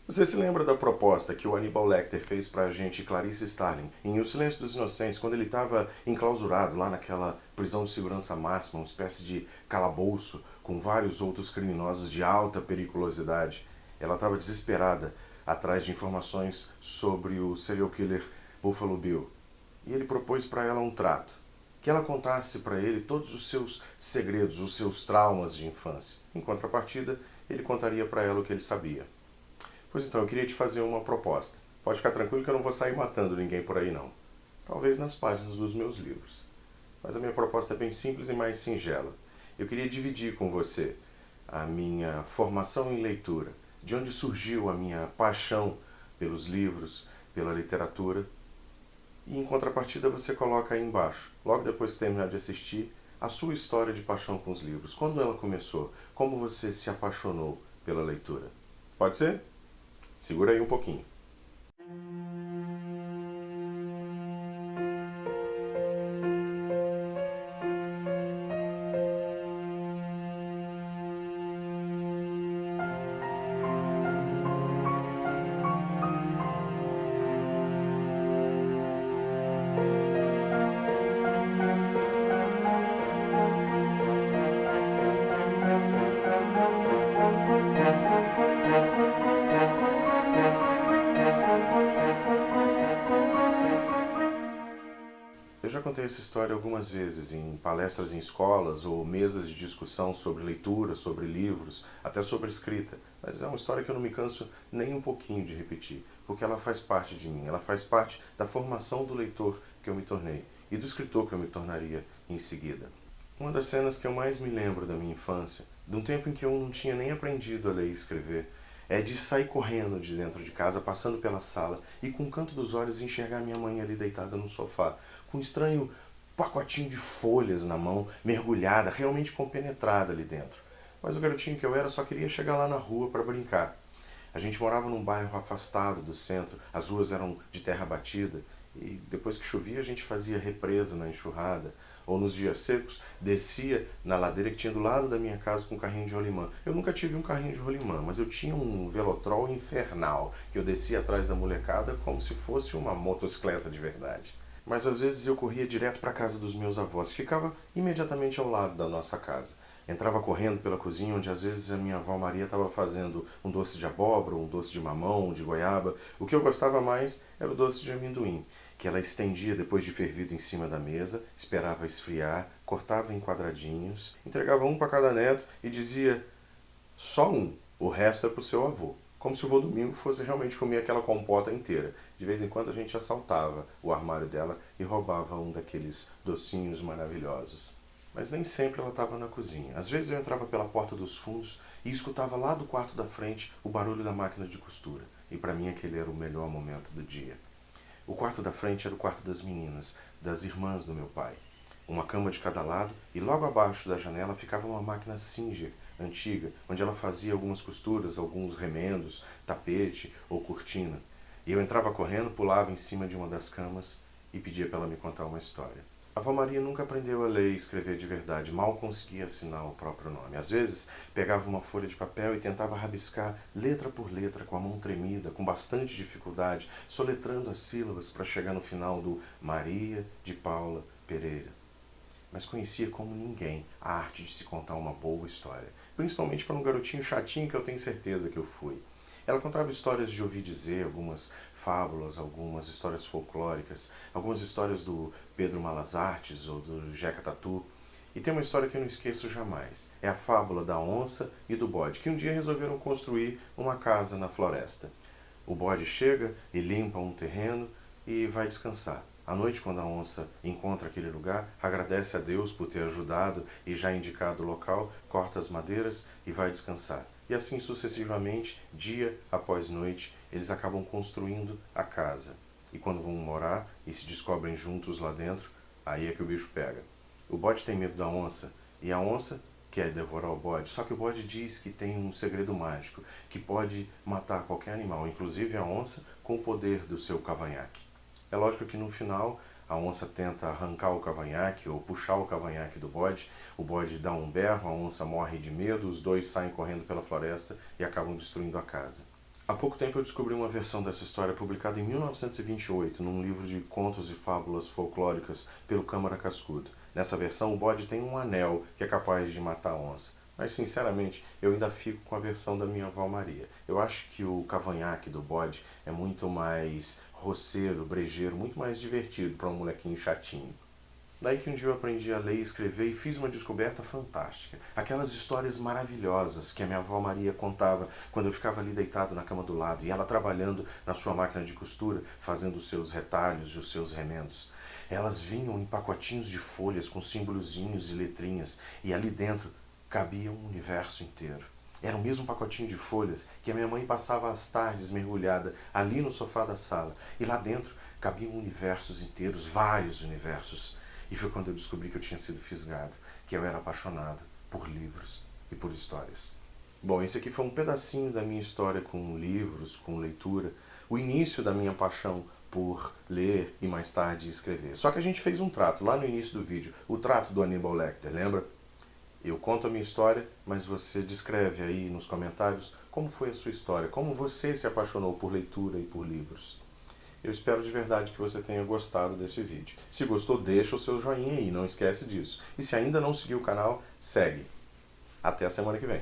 Você se lembra da proposta que o Hannibal Lecter fez para a agente Clarice Starling em O Silêncio dos Inocentes, quando ele estava enclausurado lá naquela prisão de segurança máxima, uma espécie de calabouço com vários outros criminosos de alta periculosidade? Ela estava desesperada atrás de informações sobre o serial killer Buffalo Bill. E ele propôs para ela um trato, que ela contasse para ele todos os seus segredos, os seus traumas de infância. Em contrapartida, ele contaria para ela o que ele sabia. Pois então, eu queria te fazer uma proposta. Pode ficar tranquilo que eu não vou sair matando ninguém por aí não. Talvez nas páginas dos meus livros. Mas a minha proposta é bem simples e mais singela. Eu queria dividir com você a minha formação em leitura, de onde surgiu a minha paixão pelos livros, pela literatura. E em contrapartida você coloca aí embaixo, logo depois que terminar de assistir, a sua história de paixão com os livros. Quando ela começou? Como você se apaixonou pela leitura? Pode ser? Segura aí um pouquinho. Eu já contei essa história algumas vezes em palestras em escolas ou mesas de discussão sobre leitura, sobre livros, até sobre escrita, mas é uma história que eu não me canso nem um pouquinho de repetir, porque ela faz parte de mim, ela faz parte da formação do leitor que eu me tornei e do escritor que eu me tornaria em seguida. Uma das cenas que eu mais me lembro da minha infância, de um tempo em que eu não tinha nem aprendido a ler e escrever, é de sair correndo de dentro de casa, passando pela sala e com o canto dos olhos enxergar minha mãe ali deitada no sofá, com um estranho pacotinho de folhas na mão, mergulhada, realmente compenetrada ali dentro. Mas o garotinho que eu era só queria chegar lá na rua para brincar. A gente morava num bairro afastado do centro, as ruas eram de terra batida e depois que chovia a gente fazia represa na enxurrada, ou nos dias secos descia na ladeira que tinha do lado da minha casa com um carrinho de rolimã. Eu nunca tive um carrinho de rolimã, mas eu tinha um velotrol infernal que eu descia atrás da molecada como se fosse uma motocicleta de verdade. Mas às vezes eu corria direto para a casa dos meus avós, que ficava imediatamente ao lado da nossa casa. Entrava correndo pela cozinha, onde às vezes a minha avó Maria estava fazendo um doce de abóbora, um doce de mamão, de goiaba. O que eu gostava mais era o doce de amendoim, que ela estendia depois de fervido em cima da mesa, esperava esfriar, cortava em quadradinhos, entregava um para cada neto e dizia: só um, o resto é pro seu avô. Como se o vô Domingo fosse realmente comer aquela compota inteira. De vez em quando a gente assaltava o armário dela e roubava um daqueles docinhos maravilhosos. Mas nem sempre ela estava na cozinha. Às vezes eu entrava pela porta dos fundos e escutava lá do quarto da frente o barulho da máquina de costura. E para mim aquele era o melhor momento do dia. O quarto da frente era o quarto das meninas, das irmãs do meu pai. Uma cama de cada lado e logo abaixo da janela ficava uma máquina Singer antiga, onde ela fazia algumas costuras, alguns remendos, tapete ou cortina. E eu entrava correndo, pulava em cima de uma das camas e pedia para ela me contar uma história. A avó Maria nunca aprendeu a ler e escrever de verdade, mal conseguia assinar o próprio nome. Às vezes, pegava uma folha de papel e tentava rabiscar letra por letra, com a mão tremida, com bastante dificuldade, soletrando as sílabas para chegar no final do Maria de Paula Pereira. Mas conhecia como ninguém a arte de se contar uma boa história, principalmente para um garotinho chatinho que eu tenho certeza que eu fui. Ela contava histórias de ouvir dizer, algumas fábulas, algumas histórias folclóricas, algumas histórias do Pedro Malas Artes ou do Jeca Tatu. E tem uma história que eu não esqueço jamais. É a fábula da onça e do bode, que um dia resolveram construir uma casa na floresta. O bode chega e limpa um terreno e vai descansar. À noite, quando a onça encontra aquele lugar, agradece a Deus por ter ajudado e já indicado o local, corta as madeiras e vai descansar. E assim sucessivamente, dia após noite, eles acabam construindo a casa. E quando vão morar e se descobrem juntos lá dentro, aí é que o bicho pega. O bode tem medo da onça e a onça quer devorar o bode. Só que o bode diz que tem um segredo mágico, que pode matar qualquer animal, inclusive a onça, com o poder do seu cavanhaque. É lógico que no final a onça tenta arrancar o cavanhaque ou puxar o cavanhaque do bode, o bode dá um berro, a onça morre de medo, os dois saem correndo pela floresta e acabam destruindo a casa. Há pouco tempo eu descobri uma versão dessa história publicada em 1928, num livro de contos e fábulas folclóricas pelo Câmara Cascudo. Nessa versão, o bode tem um anel que é capaz de matar a onça. Mas, sinceramente, eu ainda fico com a versão da minha avó Maria. Eu acho que o cavanhaque do bode é muito mais roceiro, brejeiro, muito mais divertido para um molequinho chatinho. Daí que um dia eu aprendi a ler e escrever e fiz uma descoberta fantástica. Aquelas histórias maravilhosas que a minha avó Maria contava quando eu ficava ali deitado na cama do lado e ela trabalhando na sua máquina de costura, fazendo os seus retalhos e os seus remendos. Elas vinham em pacotinhos de folhas com símbolozinhos e letrinhas e ali dentro cabia um universo inteiro. Era o mesmo pacotinho de folhas que a minha mãe passava as tardes mergulhada ali no sofá da sala. E lá dentro cabiam universos inteiros, vários universos. E foi quando eu descobri que eu tinha sido fisgado, que eu era apaixonado por livros e por histórias. Bom, esse aqui foi um pedacinho da minha história com livros, com leitura, o início da minha paixão por ler e mais tarde escrever. Só que a gente fez um trato lá no início do vídeo, o trato do Hannibal Lecter, lembra? Eu conto a minha história, mas você descreve aí nos comentários como foi a sua história, como você se apaixonou por leitura e por livros. Eu espero de verdade que você tenha gostado desse vídeo. Se gostou, deixa o seu joinha aí, não esquece disso. E se ainda não seguiu o canal, segue. Até a semana que vem.